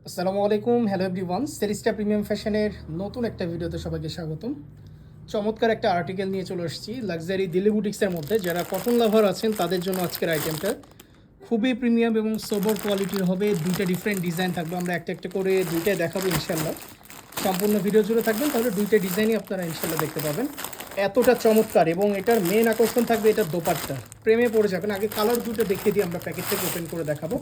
আসসালামু আলাইকুম, hello everyone. সেলিস্টা premium ফ্যাশনের নতুন একটা ভিডিওতে সবাইকে স্বাগতম। চমৎকার একটা আর্টিকেল নিয়ে চলে এসেছি লাক্সারি দিল্লি বুটিক্সের মধ্যে। যারা কটন লাভার আছেন তাদের জন্য আজকের আইটেমটা খুবই প্রিমিয়াম এবং সোবর কোয়ালিটির হবে। দুইটা ডিফারেন্ট ডিজাইন থাকবে, আমরা একটা একটা করে দুইটাই দেখাবো ইনশাল্লাহ। সম্পূর্ণ ভিডিও জুড়ে থাকবেন, তাহলে দুইটা ডিজাইনই আপনারা ইনশাল্লাহ দেখতে পাবেন। এতটা চমৎকার এবং এটার মেন আকর্ষণ থাকবে এটার দোপাট্টা। প্রেমে পড়ে যাবেন। আগে কালার দুটো দেখিয়ে দিয়ে আমরা প্যাকেট থেকে ওপেন করে দেখাবো।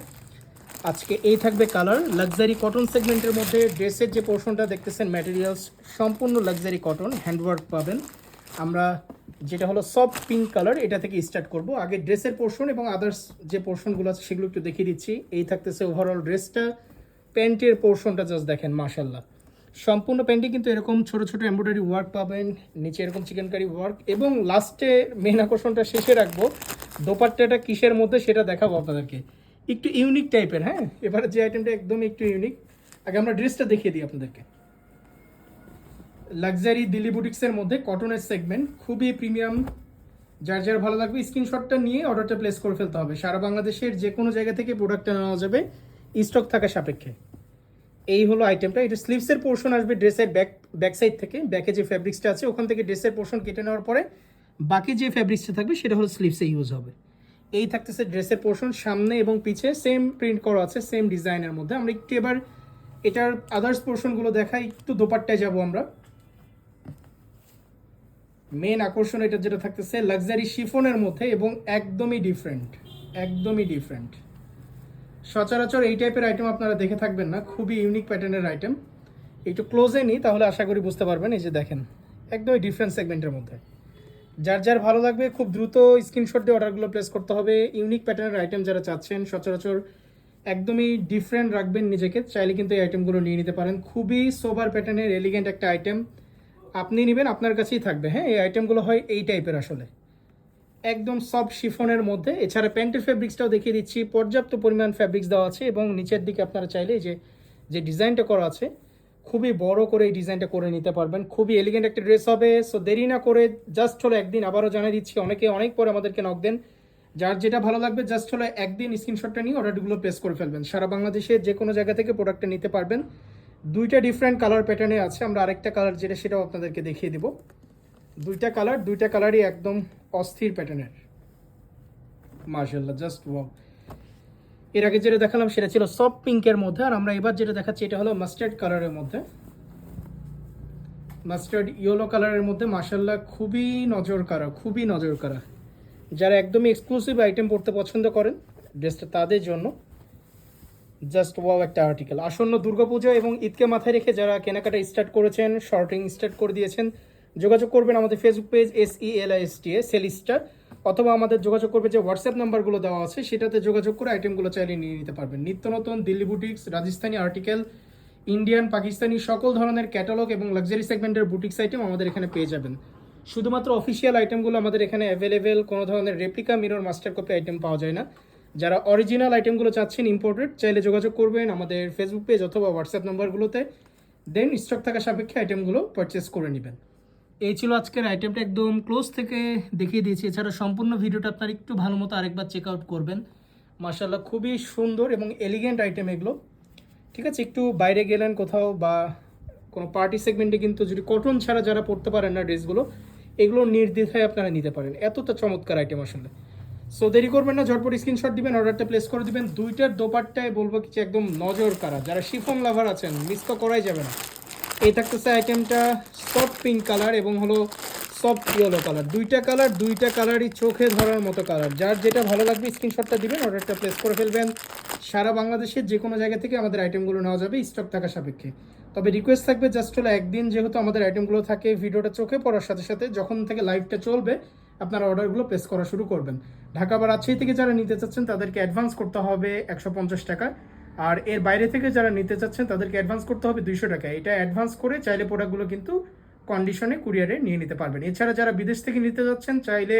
আজকে এই থাকবে কালার লাক্সারি কটন সেগমেন্টের মধ্যে। ড্রেসের যে পোর্শনটা দেখতেছেন ম্যাটেরিয়ালস সম্পূর্ণ লাক্সারি কটন, হ্যান্ডওয়ার্ক পাবেন। আমরা যেটা হলো সফট পিঙ্ক কালার, এটা থেকে স্টার্ট করব। আগে ড্রেসের পোর্শন এবং আদার্স যে পোর্শনগুলো আছে সেগুলো একটু দেখিয়ে দিচ্ছি। এই থাকতেছে ওভারঅল ড্রেসটা। প্যান্টের পোর্শনটা জাস্ট দেখেন, মাশাল্লাহ। সম্পূর্ণ প্যান্টে কিন্তু এরকম ছোট ছোট এমব্রয়ডারি ওয়ার্ক পাবেন, নিচে এরকম চিকেনকারি ওয়ার্ক, এবং লাস্টে মেন আকর্ষণটা শেষে রাখবো। দোপাট্টাটা কিসের মধ্যে সেটা দেখাবো আপনাদেরকে, একটু ইউনিক টাইপের। হ্যাঁ, এবারে যে আইটেমটা একদম একটু ইউনিক। আগে আমরা ড্রেসটা দেখিয়ে দিই আপনাদেরকে। লাক্সারি দিল্লি বুটিক্সের মধ্যে কটনের সেগমেন্ট, খুবই প্রিমিয়াম। যার যার ভালো লাগবে স্ক্রিনশটটা নিয়ে অর্ডারটা প্লেস করে ফেলতে হবে। সারা বাংলাদেশের যে কোনো জায়গা থেকে প্রোডাক্টটা নেওয়া যাবে স্টক থাকা সাপেক্ষে। এই হলো আইটেমটা। এটা স্লিভসের পোর্শন আসবে ড্রেসের ব্যাক সাইড থেকে। ব্যাকে যে ফ্যাব্রিক্সটা আছে ওখান থেকে ড্রেসের পোর্শন কেটে নেওয়ার পরে বাকি যে ফ্যাব্রিক্সটা থাকবে সেটা হলো স্লিভসে ইউজ হবে। এই থাকতেছে ড্রেসের পোর্শন, সামনে এবং পিছে সেম প্রিন্ট করা আছে, সেম ডিজাইনের মধ্যে। আমরা একটু এবার এটার আদার্স পোর্শনগুলো দেখাই। একটু দোপাট্টায় যাব আমরা। মেন আকর্ষণ এটা যেটা থাকতেছে লাক্সারি শিফনের মধ্যে এবং একদমই ডিফারেন্ট, একদমই ডিফারেন্ট। সচরাচর এই টাইপের আইটেম আপনারা দেখে থাকবেন না, খুবই ইউনিক প্যাটার্নের আইটেম। একটু ক্লোজে নিই তাহলে আশা করি বুঝতে পারবেন। এই যে দেখেন, একদমই ডিফারেন্ট সেগমেন্টের মধ্যে। যার যার ভালো লাগবে খুব দ্রুত স্ক্রিনশট দিয়ে অর্ডারগুলো প্লেস করতে হবে। ইউনিক প্যাটার্নের আইটেম যারা চাচ্ছেন, সচরাচর একদমই ডিফারেন্ট রাখবেন নিজেকে, চাইলে কিন্তু এই আইটেমগুলো নিয়ে নিতে পারেন। খুবই সোবার প্যাটার্নের এলিগেন্ট একটা আইটেম, আপনি নেবেন আপনার কাছেই থাকবে। হ্যাঁ, এই আইটেমগুলো হয় এই টাইপের আসলে, একদম সফট শিফনের মধ্যে। এছাড়া প্যান্টের ফ্যাব্রিক্সটাও দেখিয়ে দিচ্ছি, পর্যাপ্ত পরিমাণ ফ্যাব্রিক্স দেওয়া আছে এবং নিচের দিকে আপনারা চাইলে যে ডিজাইনটা করা আছে খুবই বড় করে এই ডিজাইনটা করে নিতে পারবেন। খুবই এলিগেন্ট একটা ড্রেস হবে। সো দেরি না করে জাস্ট হলো একদিন, আবারও জানিয়ে দিচ্ছি, অনেকে অনেক পরে আমাদেরকে নক দেন। যার যেটা ভালো লাগবে জাস্ট হলো একদিন স্ক্রিনশটটা নিয়ে অর্ডারগুলো প্লেস করে ফেলবেন। সারা বাংলাদেশের যে কোনো জায়গা থেকে প্রোডাক্টটা নিতে পারবেন। দুইটা ডিফারেন্ট কালার প্যাটার্নে আছে, আমরা আরেকটা কালার যেটা সেটাও আপনাদেরকে দেখিয়ে দিব। দুইটা কালারই একদম অস্থির প্যাটার্নের, মাশাআল্লাহ, জাস্ট ওয়াও। এর আগে যেটা দেখালাম সেটা ছিল সফট পিঙ্কের মধ্যে, আর আমরা এবার যেটা দেখাচ্ছি এটা হলো মাস্টার্ড কালারের মধ্যে, মাস্টার্ড ইয়েলো কালারের মধ্যে। মাশাআল্লাহ, খুবই নজর কাড়া, খুবই নজর কাড়া। যারা একদমই এক্সক্লুসিভ আইটেম পড়তে পছন্দ করেন ড্রেসটা, তাদের জন্য জাস্ট ওয়াও একটা আর্টিকেল। আসন্ন দুর্গাপূজা এবং ঈদকে মাথায় রেখে যারা কেনাকাটা স্টার্ট করেছেন, শর্টিং স্টার্ট করে দিয়েছেন, যোগাযোগ করবেন আমাদের ফেসবুক পেজ SELISTA সেলিস্টা, অথবা আমাদের যোগাযোগ করবে যে হোয়াটসঅ্যাপ নাম্বারগুলো দেওয়া আছে সেটাতে যোগাযোগ করে আইটেমগুলো চাইলে নিয়ে নিতে পারবেন। নিত্য নতুন Delhi boutiques, Rajasthani article, Indian, Pakistani সকল ধরনের ক্যাটালগ এবং লাক্সারি সেগমেন্টের বুটিক্স আইটেম আমাদের এখানে পেয়ে যাবেন। শুধুমাত্র অফিসিয়াল আইটেমগুলো আমাদের এখানে অ্যাভেলেবেল, কোনো ধরনের replica, mirror, master copy item পাওয়া যায় না। যারা অরিজিনাল আইটেমগুলো চাচ্ছেন ইম্পোর্টেড, চাইলে যোগাযোগ করবেন আমাদের ফেসবুক পেজ অথবা হোয়াটসঅ্যাপ নাম্বারগুলোতে, দেন স্টক থাকা সাপেক্ষে আইটেমগুলো পারচেস করে নেবেন। এই ছিল আজকের আইটেমটা, একদম ক্লোজ থেকে দেখিয়ে দিয়েছি। এছাড়া সম্পূর্ণ ভিডিওটা আপনার একটু ভালো মতো আরেকবার চেক আউট করবেন। মাশাআল্লাহ, খুবই সুন্দর এবং এলিগেন্ট আইটেম এগুলো। ঠিক আছে, একটু বাইরে গেলেন কোথাও বা কোনো পার্টি সেগমেন্টে কিন্তু যদি কটন ছাড়া যারা পরতে পারেন না ড্রেসগুলো, এগুলো নির্দ্বিধায় আপনারা নিতে পারেন। এতটা চমৎকার আইটেম আসলে। সো দেরি করবেন না, ঝটপট স্ক্রিনশট দিবেন, অর্ডারটা প্লেস করে দিবেন। দুইটার দোপাট্টায় বলবো কিছু একদম নজর কাড়া। যারা শিফন লাভার আছেন মিস তো করাই যাবে না। এই থাকতেছে আইটেমটা সফট পিঙ্ক কালার এবং হলো সফট ইয়েলো কালার। দুইটা কালারই চোখে ধরার মতো কালার। যার যেটা ভালো লাগবে স্ক্রিনশটটা দিবেন, অর্ডারটা প্লেস করে ফেলবেন। সারা বাংলাদেশের যে কোনো জায়গা থেকে আমাদের আইটেমগুলো নেওয়া যাবে স্টক থাকা সাপেক্ষে। তবে রিকোয়েস্ট থাকবে জাস্ট হলো একদিন যেহেতু আমাদের আইটেমগুলো থাকে, ভিডিওটা চোখে পড়ার সাথে সাথে যখন থেকে লাইভটা চলবে আপনারা অর্ডারগুলো প্লেস করা শুরু করবেন। ঢাকা বা রাজশাহী থেকে যারা নিতে চাচ্ছেন তাদেরকে অ্যাডভান্স করতে হবে 150 টাকা, আর এর বাইরে থেকে যারা নিতে চাচ্ছেন তাদেরকে অ্যাডভান্স করতে হবে 200 টাকা। এটা অ্যাডভান্স করে চাইলে প্রোডাক্টগুলো কিন্তু কন্ডিশনে কুরিয়ারে নিয়ে নিতে পারবেন। এছাড়া যারা বিদেশ থেকে নিতে যাচ্ছেন চাইলে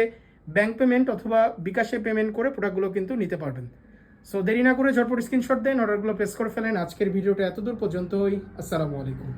ব্যাংক পেমেন্ট অথবা বিকাশে পেমেন্ট করে প্রোডাক্টগুলো কিন্তু নিতে পারবেন। সো দেরি না করে ঝটপট স্ক্রিনশট দেন, অর্ডারগুলো প্লেস করে ফেলেন। আজকের ভিডিওটা এতদূর পর্যন্তই। আসসালামু আলাইকুম।